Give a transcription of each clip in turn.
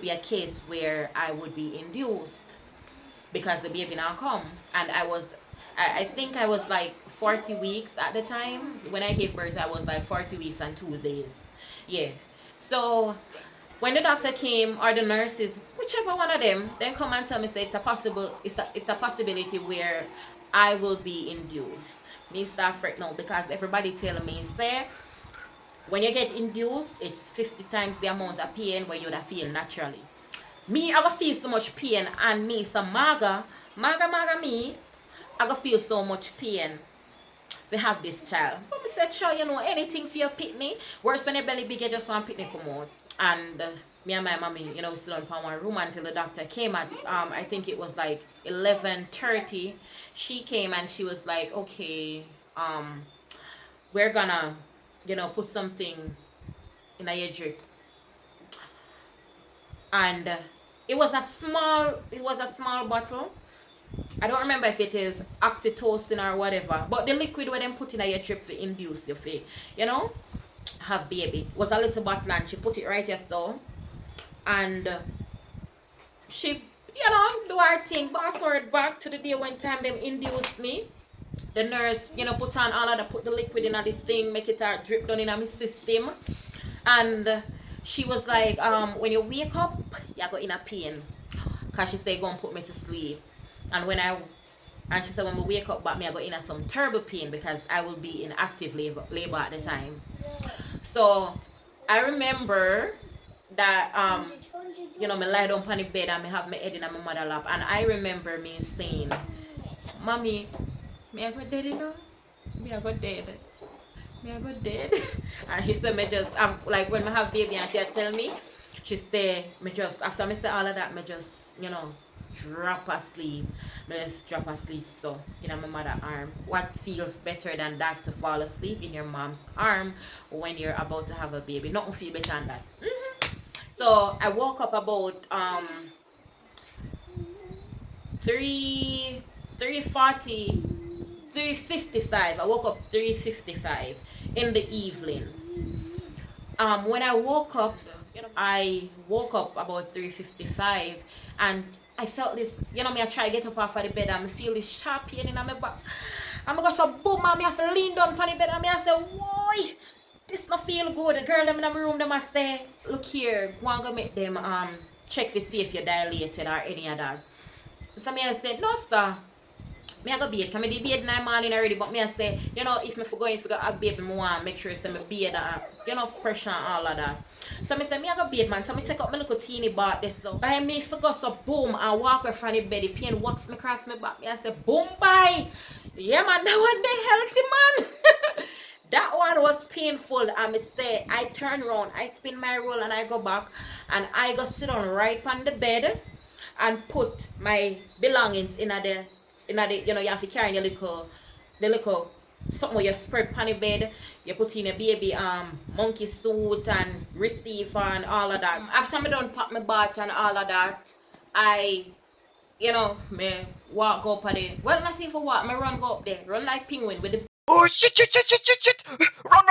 be a case where I would be induced because the baby now come. And I think I was like 40 weeks at the time. When I gave birth, I was like 40 weeks and 2 days. Yeah. So when the doctor came or the nurses, whichever one of them, then come and tell me say it's a possibility where I will be induced. Me start freak now because everybody telling me say when you get induced, it's 50 times the amount of pain where you'd feel naturally. Me, I gonna feel so much pain, and me, some maga me, I gonna feel so much pain to have this child. But me said, sure, you know, anything for your pitney. Worse when your belly big, you just want pitney come out. And me and my mommy, you know, we still in one room until the doctor came at, I think it was like 11:30. She came and she was like, okay, we're gonna, you know, put something in a drip. And it was a small bottle. I don't remember if it is oxytocin or whatever, but the liquid where them put in your drip to induce your face, you know, have baby. It was a little bottle and she put it right here so, and she, you know, do her thing. Fast forward back to the day when time them induced me. The nurse, you know, put on all of that, put the liquid in the thing, make it drip down in my system, and she was like, when you wake up, you go in a pain, cause she said go and put me to sleep. And she said when we wake up back, me I go in a some terrible pain because I will be in active labor at the time. So I remember that you know, me lie down on the bed and me have my head in my mother lap, and I remember me saying, "Mommy, me I go dead, you know? Me I go dead. Me I go dead." And she said me just like when me have baby and she tell me, she say me just after me say all of that, me just, you know, drop asleep. Me just drop asleep so in my mother's arm. What feels better than that to fall asleep in your mom's arm when you're about to have a baby? Nothing feel better than that. So I woke up about 3:40, 3:55. I woke up 3:55 in the evening. When I woke up about 3:55, and I felt this, you know, me I try to get up off of the bed and I feel this sharp pain in my back. And I go so boom, and I have to lean down on the bed and I say, why? This not feel good. The girl them in my room, them I say, look here, go and go make them check to see if you're dilated or any of that. So me I said, no sir. Me I go bathe. Can me did bathe in the morning already, but me I say, you know, if me for going to go have baby, me want make sure say me bathe you know, fresh and all of that. So me say, me I go bathe, man. So me take up my little teeny bath this so. By me for go so boom and walk away from the bed, the pain walks me across my back. Me I say, boom bye. Yeah man, that one they healthy man. That one was painful. And me say, I turn around, I spin my roll and I go back and I go sit on right on the bed and put my belongings in the, you know, you have to carry the little something where you spread on the bed, you put in a baby monkey suit and receiver and all of that. After I done pop my bath and all of that, I, you know, me walk up at the, well not even walk, me run go up there, run like penguin with the, Oh shit. Run.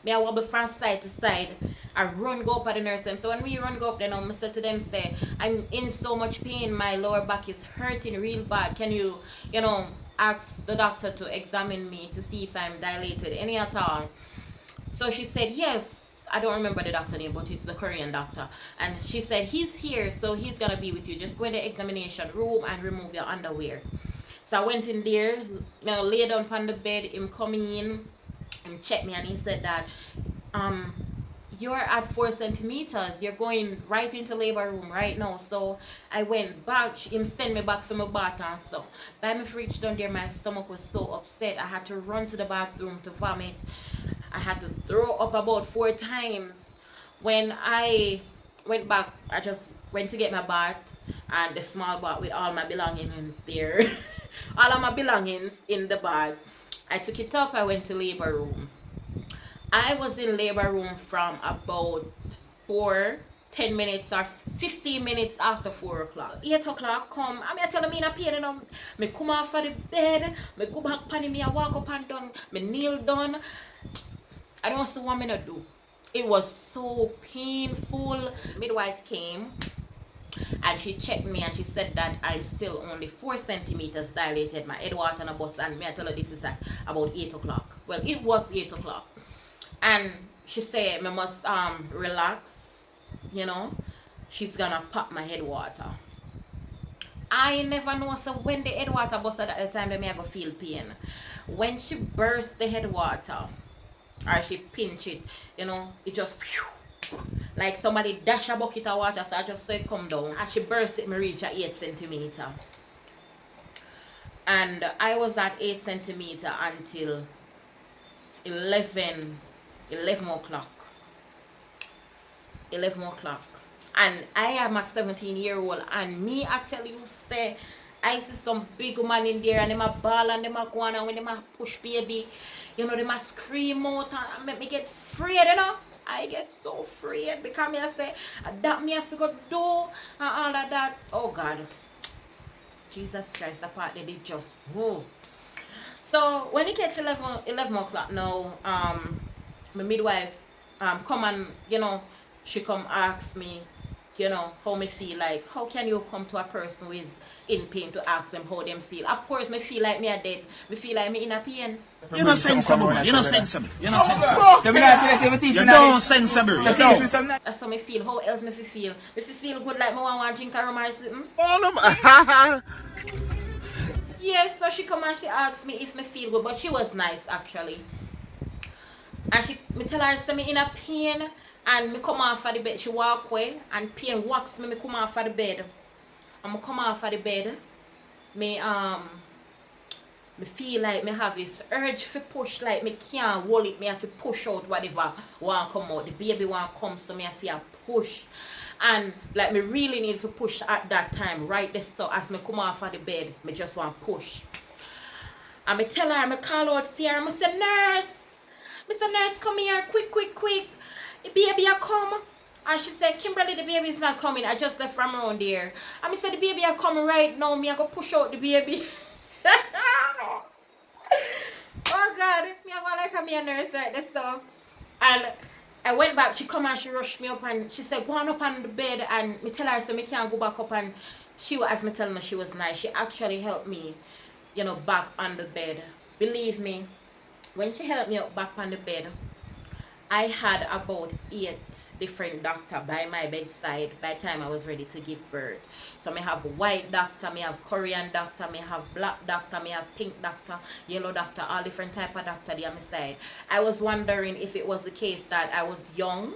me I wobble from side to side. I run go up at the nurse them. So when we run go up there now, I said to them, say, I'm in so much pain, my lower back is hurting real bad. Can you, you know, ask the doctor to examine me to see if I'm dilated any at all? So she said, yes. I don't remember the doctor name, but it's the Korean doctor. And she said, he's here, so he's gonna be with you. Just go in the examination room and remove your underwear. So I went in there, you know, lay down on the bed, him coming in and checked me, and he said that you're at 4 centimeters, you're going right into labor room right now. So I went back, him sent me back for my bath and stuff. By me reached down there, my stomach was so upset, I had to run to the bathroom to vomit. I had to throw up about 4 times. When I went back, I just went to get my bath and the small bath with all my belongings there. All of my belongings in the bag. I took it up, I went to labor room. I was in labor room from about 10 minutes or 15 minutes after 4 o'clock. 8 o'clock come, I mean I tell me in a pain, you know, me come off of the bed, me go back pan me, I walk up and down, me kneel down. I don't see what me not do. It was so painful. Midwife came and she checked me and she said that I'm still only 4 centimeters dilated. My head water and a bus, and me I tell her this is at about 8 o'clock. Well, it was 8 o'clock. And she said me must relax, you know. She's gonna pop my head water. I never know, so when the head water busted at the time that me I go feel pain. When she burst the head water, or she pinch it, you know, it just like somebody dash a bucket of water, so I just say come down. As she burst it, me reach at 8 centimeter. And I was at 8 centimeter until 11 o'clock. 11 o'clock. And I am a 17-year-old, and me, I tell you, say, I see some big man in there, and them a ball and them a go on, and when them a push baby, you know, them a scream out and make me get afraid, you know. I get so afraid because me I say, that me have to go do, and all of that. Oh God. Jesus Christ, the part they did just, whoa. So, when it catch 11 o'clock now, my midwife come and, you know, she come ask me, you know, how me feel. Like, how can you come to a person who is in pain to ask them how them feel? Of course, me feel like me are dead. Me feel like me in a pain. You're not sensible, man. You're not sensible. You're not sensible. You don't sensible. You don't. That's how me feel. How else me feel? Me feel good like me want to drink a rum or something. Yes, so she come and she asked me if me feel good, but she was nice actually. And me tell her say me in a pain, and me come off of the bed. She walk away and pain walks me come off of the bed. And me come off of the bed, me feel like me have this urge to push, like me can't hold it, me have to push out whatever want come out. The baby want come, so me have to push. And like me really need to push at that time, right there. So as me come off of the bed, me just want push. And me tell her, me call out fear, and me say, nurse, Mr. Nurse, come here, quick. The baby a come. And she said, Kimberly, the baby is not coming. I just left from around there. And me said, the baby a coming right now. Me I go push out the baby. Oh God, me I go like a nurse right there. So, and I went back. She come and she rushed me up and she said, go on up on the bed. And me tell her so me can't go back up. And she, as me telling her, she was nice. She actually helped me, you know, back on the bed. Believe me, when she helped me up back on the bed, I had about 8 different doctors by my bedside by the time I was ready to give birth. So I have white doctor, I have Korean doctor, I have black doctor, I have pink doctor, yellow doctor, all different type of doctor there on my side. I was wondering if it was the case that I was young,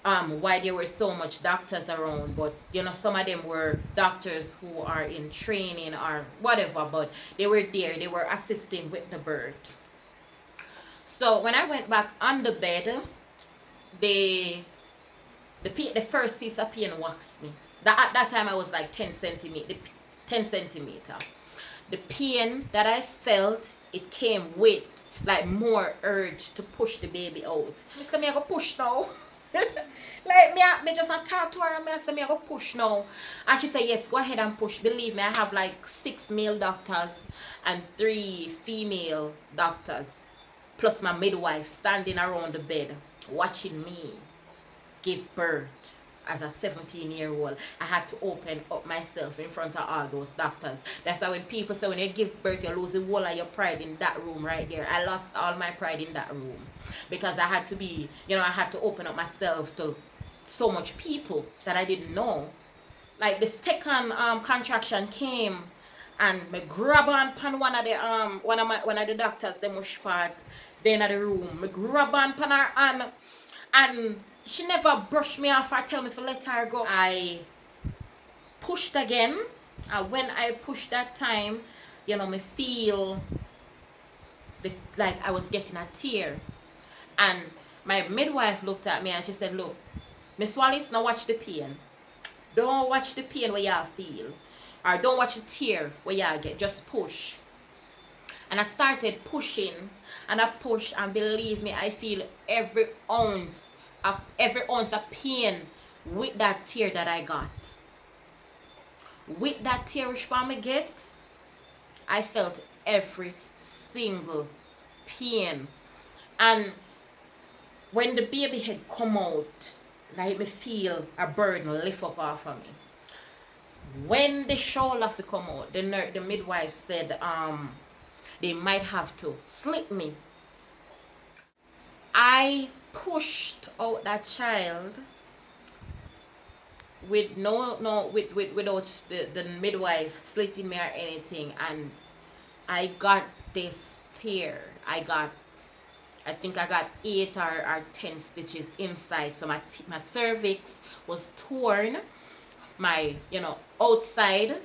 why there were so much doctors around, but you know, some of them were doctors who are in training or whatever, but they were there, they were assisting with the birth. So when I went back on the bed, the first piece of pain waxed me. At that time I was like 10 centimeter. The pain that I felt, it came with like more urge to push the baby out. So me I go push now. Like me just talk to her and me I say me I go push now. And she said yes, go ahead and push. Believe me, I have like 6 male doctors and 3 female doctors, plus my midwife standing around the bed watching me give birth as a 17-year-old. I had to open up myself in front of all those doctors. That's why when people say when you give birth you lose the whole of your pride in that room right there. I lost all my pride in that room because I had to be, you know, I had to open up myself to so much people that I didn't know. Like the second contraction came and me grab on pan one of the doctors, them was part then at the room. Me grab on pan her hand and she never brushed me off or tell me to let her go. I pushed again, and when I pushed that time, you know, me feel like I was getting a tear. And my midwife looked at me and she said, look, Miss Wallace, now watch the pain. Don't watch the pain where y'all feel. Or don't watch the tear where y'all get. Just push. And I started pushing. And I pushed, and believe me, I feel every ounce of pain with that tear that I got. With that tear which I get, I felt every single pain. And when the baby had come out, like me feel a burden lift up off of me. When the shoulder fi come out, the midwife said they might have to slit me. I pushed out that child with without the midwife slitting me or anything, and I got this tear. I think I got 8 or 10 stitches inside. So my cervix was torn. My outside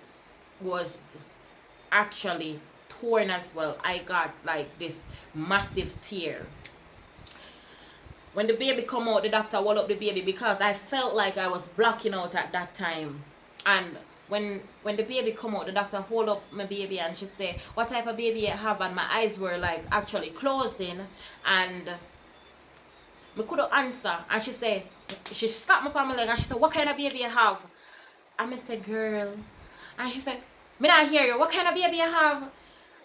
was actually torn as well. I got like this massive tear. When the baby come out, the doctor walled up the baby because I felt like I was blacking out at that time. And when the baby come out, the doctor hold up my baby and she say, "What type of baby you have?" And my eyes were like actually closing, and I couldn't answer. And she slapped me upon my leg and she said, "What kind of baby you have?" And I said, "Girl." And she said, "Me not hear you. What kind of baby you have?"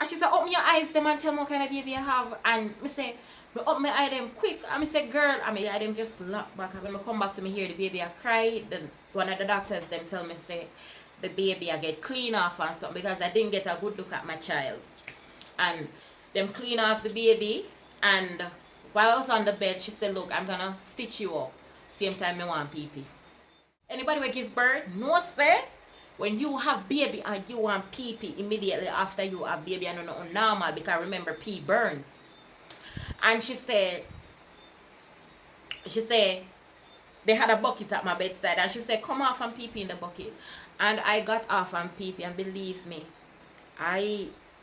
And she said, "Open your eyes them and tell me what kind of baby you have." And me say, me open my eye them quick. And me say, "Girl," and my eye them just lock back. And when I come back to me hear the baby I cry, then one of the doctors them tell me say the baby I get clean off and stuff because I didn't get a good look at my child. And them clean off the baby, and while I was on the bed, she said, "Look, I'm gonna stitch you up. Same time me want pee-pee." Anybody will give birth, no say, when you have baby and you want pee-pee immediately after you have baby, and not normal, because remember pee burns. And she said they had a bucket at my bedside, and she said, "Come off and pee-pee in the bucket." And I got off and pee-pee, and believe me,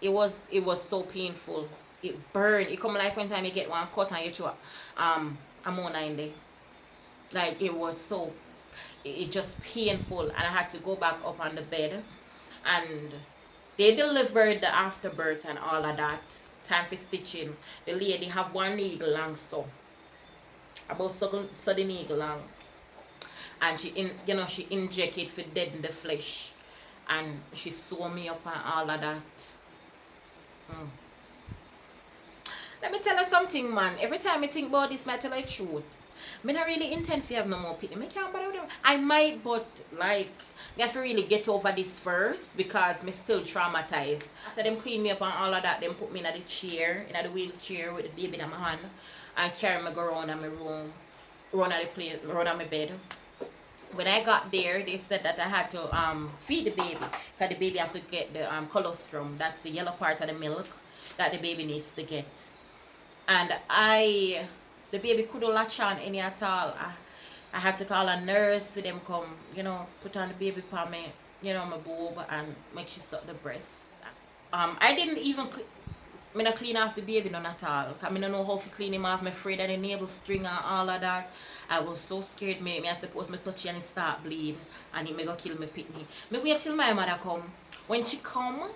it was so painful. It burned. It come like when time you get one cut and you throw ammonia in there. Like it was so it just painful, and I had to go back up on the bed, and they delivered the afterbirth and all of that. Time for stitching. The lady have one needle long, so about so the needle long, and she inject it for deaden the flesh, and she sew me up and all of that. Let me tell you something, man. Every time I think about this, I tell you the truth. I don't really intend to have no more pity. I can't bother with them. I might, but like, I have to really get over this first because I'm still traumatized. After them clean me up and all of that, them put me in the chair, in the wheelchair with the baby in my hand, and carry me go around in my room, run at the place, run on my bed. When I got there, they said that I had to feed the baby because the baby have to get the colostrum. That's the yellow part of the milk that the baby needs to get. And the baby couldn't latch on any at all. I had to call a nurse for them come, put on the baby for me, my boob, and make she suck the breast. I didn't even not clean off the baby none at all. Cause I don't know how to clean him off. I'm afraid of the navel string and all of that. I was so scared. I suppose me touch and start bleed, and he may go kill me pitney. Me wait till my mother come. When she come,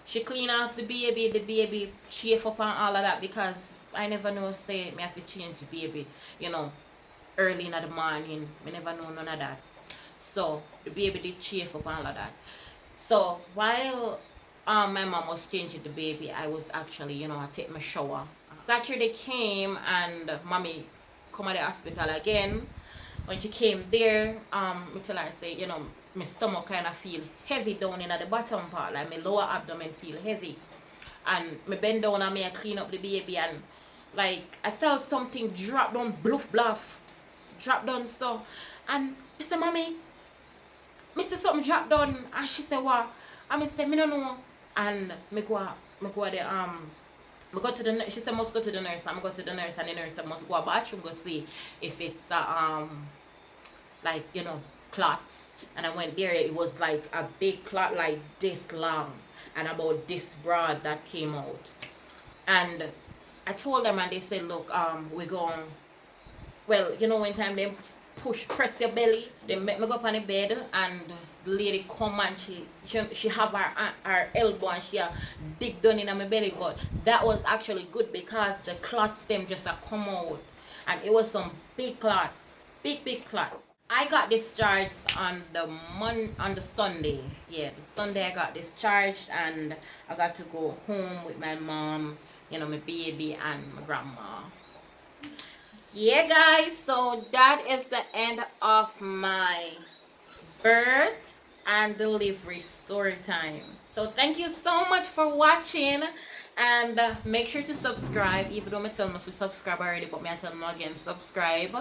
she clean off the baby chafe up and all of that, because I never know say me have to change the baby, early in the morning. I never know none of that. So the baby did chafe up and all of that. So while my mom was changing the baby, I was actually, I take my shower. Saturday came and mommy come at the hospital again. When she came there, me tell her say, my stomach kind of feel heavy down in the bottom part, like my lower abdomen feel heavy. And me bend down and me clean up the baby, and like I felt something drop down, bluff bluff, drop down so. And I said, "Mommy, me see something drop down," and she said, "What?" And I said, "Me don't know." And me go to the nurse. She said, "Must go to the nurse." I'm go to the nurse, and the nurse said, "Must go to the bathroom go see if it's like clots." And I went there. It was like a big clot like this long and about this broad that came out. And I told them, and they said, "Look, we're going." Well, when time they press your belly, they make me go up on the bed, and the lady come and she have her elbow and she dig down in my belly. But that was actually good because the clots them just come out, and it was some big clots, big clots. I got discharged on the Sunday. Yeah, the Sunday I got discharged, and I got to go home with my mom, my baby, and my grandma. Yeah, guys, so that is the end of my birth and delivery story time. So thank you so much for watching, and make sure to subscribe. Even though I tell them to subscribe already, but me I tell them again, subscribe.